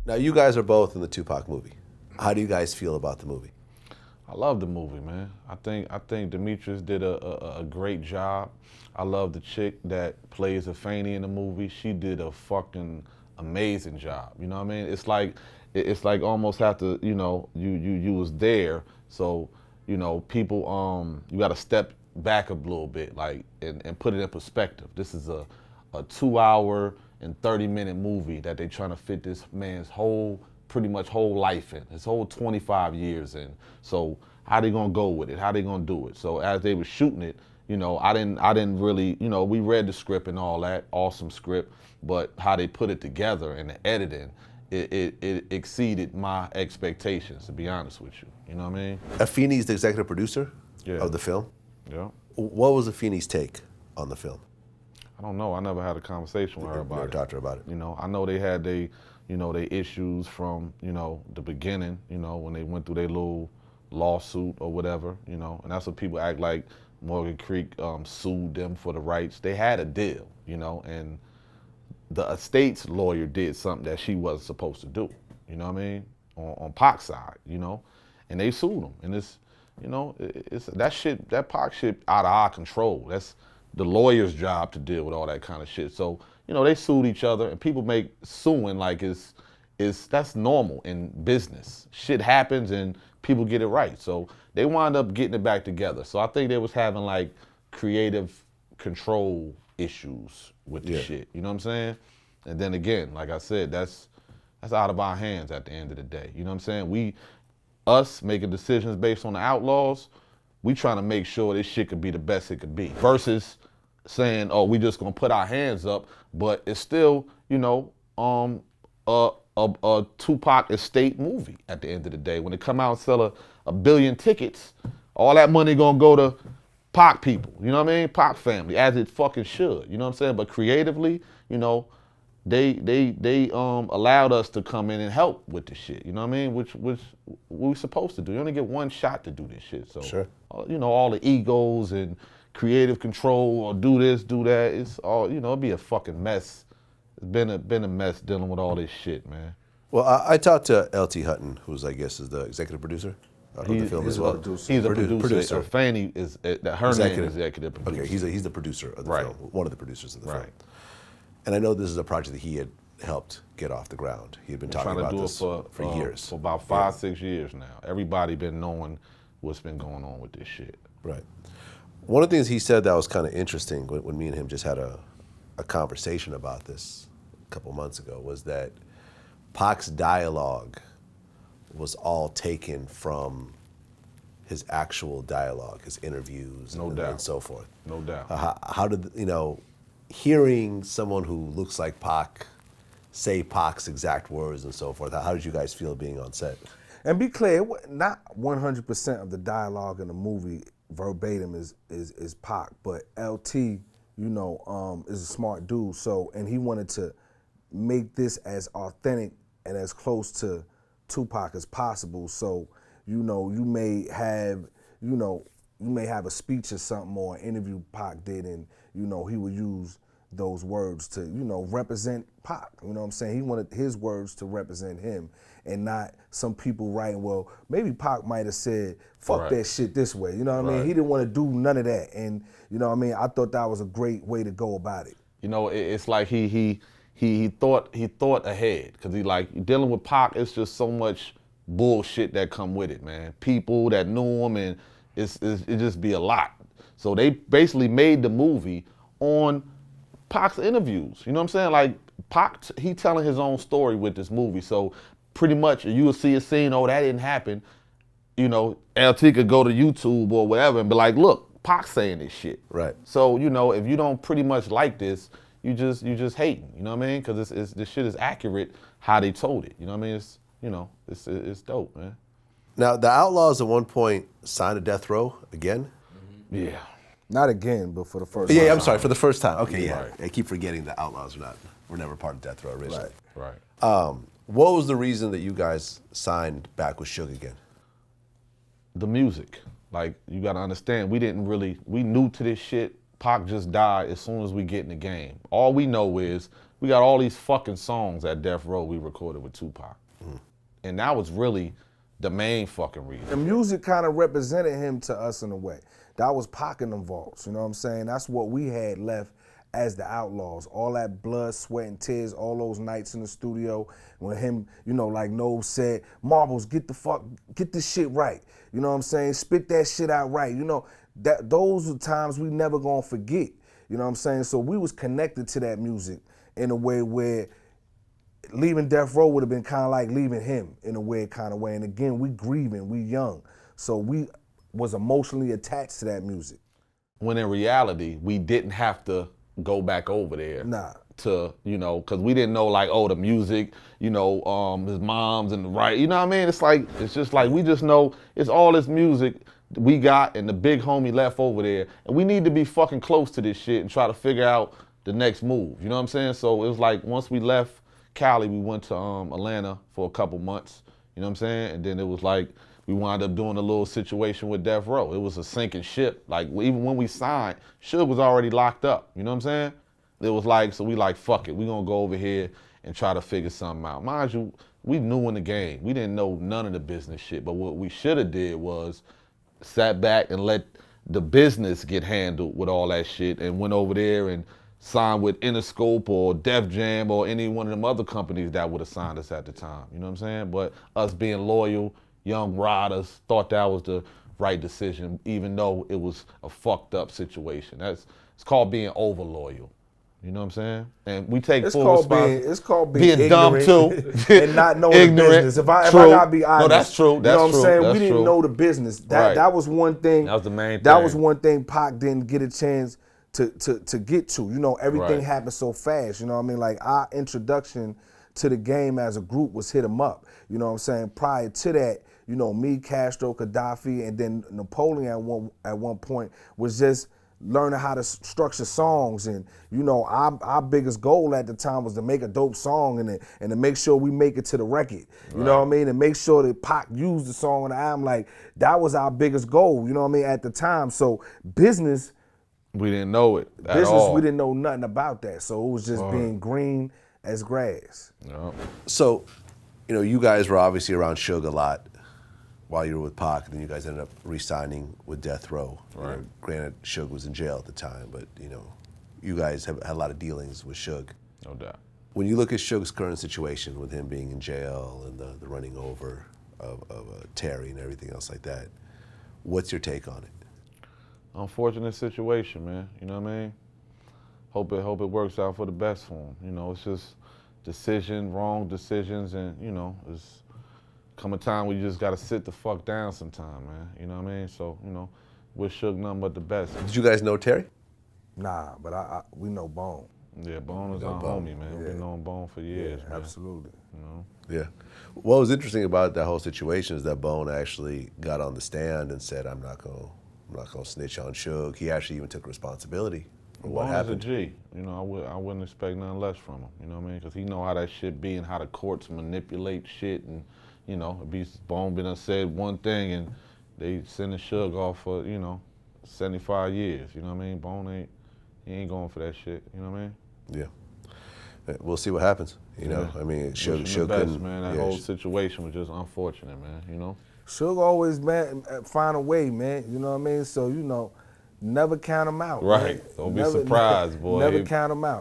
Now, you guys are both in the Tupac movie. How do you guys feel about the movie? I love the movie, man. I think Demetrius did a great job. I love the chick that plays Afeni in the movie. She did a fucking amazing job. You know what I mean? It's like almost have to, you was there. So, people you gotta step back a little bit, like and put it in perspective. This is a 2 hour and 30-minute movie that they trying to fit this man's pretty much whole life in, his whole 25 years in. So how they gonna go with it? How they gonna do it? So as they were shooting it, I didn't really, we read the script and all that, awesome script, but how they put it together and the editing, it exceeded my expectations, to be honest with you. You know what I mean? Afeni's the executive producer of the film. Yeah. What was Afeni's take on the film? I don't know. I never had a conversation with her about it. Never talked to her about it. I know they had they issues from, the beginning, when they went through their little lawsuit or whatever, and that's what people act like Morgan Creek sued them for the rights. They had a deal, and the estate's lawyer did something that she wasn't supposed to do, you know what I mean? On Pac's side, and they sued them. And it's that Pac shit out of our control. That's the lawyer's job to deal with all that kind of shit. So, they sued each other, and people make suing like that's normal in business. Shit happens and people get it right. So they wind up getting it back together. So I think they was having like creative control issues with the shit. You know what I'm saying? And then again, like I said, that's out of our hands at the end of the day. You know what I'm saying? Us making decisions based on the Outlawz, we trying to make sure this shit could be the best it could be. Versus saying, oh, we just gonna put our hands up, but it's still, a Tupac estate movie at the end of the day. When it come out and sell a billion tickets, all that money gonna go to Pac people, you know what I mean? Pac family, as it fucking should, you know what I'm saying? But creatively, they allowed us to come in and help with the shit, you know what I mean? Which we supposed to do. You only get one shot to do this shit. So, sure. All the egos and creative control or do this, do that, it's all, it'd be a fucking mess. It's been a mess dealing with all this shit, man. Well, I talked to L.T. Hutton, who's I guess is the executive producer of the film as well. He's a producer. Fanny is her name is executive producer. Okay, he's the producer of the film, one of the producers of the film. Right. And I know this is a project that he had helped get off the ground. He had been talking about this for years. For about 5-6 years now. Everybody been knowing what's been going on with this shit. Right. One of the things he said that was kind of interesting when me and him just had a conversation about this a couple months ago was that Pac's dialogue was all taken from his actual dialogue, his interviews, and so forth. No doubt. How did, hearing someone who looks like Pac say Pac's exact words and so forth, how did you guys feel being on set? And be clear, not 100% of the dialogue in the movie verbatim is Pac, but LT, is a smart dude. So, and he wanted to make this as authentic and as close to Tupac as possible. So, you may have a speech or something or an interview Pac did, and he would use those words to represent Pac. You know what I'm saying? He wanted his words to represent him, and not some people writing, well, maybe Pac might have said, fuck that shit this way. You know what I mean? He didn't want to do none of that, and I thought that was a great way to go about it. It's like he thought ahead, because he like dealing with Pac. It's just so much bullshit that come with it, man. People that knew him, and it just be a lot. So they basically made the movie on Pac's interviews. You know what I'm saying? Like Pac, he telling his own story with this movie. So pretty much you will see a scene, oh, that didn't happen. LT could go to YouTube or whatever and be like, look, Pac's saying this shit. Right. So, if you don't pretty much like this, you just hating, you know what I mean? Because this shit is accurate how they told it. You know what I mean? It's dope, man. Now, the Outlawz at one point signed a death row again? Yeah. Not again, but for the first time. Yeah, I'm sorry, for the first time. Okay, yeah. Right. I keep forgetting the Outlawz were never part of death row originally. Right. What was the reason that you guys signed back with Suge again? The music. Like, you gotta understand, we new to this shit. Pac just died as soon as we get in the game. All we know is we got all these fucking songs at Death Row we recorded with Tupac. And that was really the main fucking reason. The music kind of represented him to us in a way. That was Pac in them vaults, you know what I'm saying? That's what we had left as the Outlawz. All that blood, sweat, and tears, all those nights in the studio when him, you know, like Nob said, Marbles, get this shit right. You know what I'm saying? Spit that shit out right. You know, those are times we never gonna forget. You know what I'm saying? So we was connected to that music in a way where leaving Death Row would have been kind of like leaving him in a weird kind of way. And again, we grieving, we young. So we was emotionally attached to that music. When in reality, we didn't have to go back over there. Nah. To, you know, because we didn't know like, oh, the music, you know, his mom's and the right, you know what I mean? It's like, it's just like, we just know it's all this music we got and the big homie left over there. And we need to be fucking close to this shit and try to figure out the next move. You know what I'm saying? So it was like, once we left Cali, we went to Atlanta for a couple months, you know what I'm saying? And then it was like, we wound up doing a little situation with Death Row. It was a sinking ship. Like, even when we signed, Suge was already locked up, you know what I'm saying? It was like, so we like, fuck it, we gonna go over here and try to figure something out. Mind you, we knew in the game. We didn't know none of the business shit, but what we should have did was sat back and let the business get handled with all that shit and went over there and signed with Interscope or Def Jam or any one of them other companies that would have signed us at the time, you know what I'm saying? But us being loyal, young riders, thought that was the right decision, even though it was a fucked up situation. It's called being over loyal. You know what I'm saying? And we take full responsibility. It's called being dumb too. And not knowing the business. If I gotta be honest. No, that's true. You know what I'm saying? We didn't know the business. That was one thing. That was the main thing. That was one thing Pac didn't get a chance to get to. You know, everything happened so fast. You know what I mean? Like, our introduction to the game as a group was Hit 'Em Up. You know what I'm saying? Prior to that, you know, me, Castro, Gaddafi, and then Napoleon at one point was just learning how to structure songs. And, you know, our biggest goal at the time was to make a dope song and to make sure we make it to the record. You know what I mean? And make sure that Pac used the song on the album. Like, that was our biggest goal, you know what I mean, at the time. So business, we didn't know it at all. We didn't know nothing about that. So it was just being green as grass. Yeah. So, you know, you guys were obviously around Suge a lot while you were with Pac, and then you guys ended up re-signing with Death Row. Right. You know, granted, Suge was in jail at the time, but, you know, you guys have had a lot of dealings with Suge. No doubt. When you look at Suge's current situation with him being in jail and the running over of Terry and everything else like that, what's your take on it? Unfortunate situation, man. You know what I mean? Hope it works out for the best for him. You know, it's just wrong decisions, and, you know, it's come a time where you just gotta sit the fuck down sometime, man. You know what I mean? So, you know, wish Suge nothing but the best. Did you guys know Terry? Nah, but we know Bone. Yeah, Bone is our homie, man. We've been knowing Bone for years, man. Absolutely. You know? Yeah. What was interesting about that whole situation is that Bone actually got on the stand and said, I'm not gonna snitch on Suge. He actually even took responsibility for what happened. Bone is a G. You know, I wouldn't expect nothing less from him. You know what I mean? Because he know how that shit be and how the courts manipulate shit, and, you know, Bone been said one thing and they sending Suge off for, you know, 75 years. You know what I mean? Bone he ain't going for that shit. You know what I mean? Yeah. We'll see what happens. You know, I mean, Suge couldn't. Man, that whole situation was just unfortunate, man. You know. Suge always, man, find a way, man. You know what I mean? So, you know, never count him out. Right. Man. Don't be surprised, boy. Never count him out.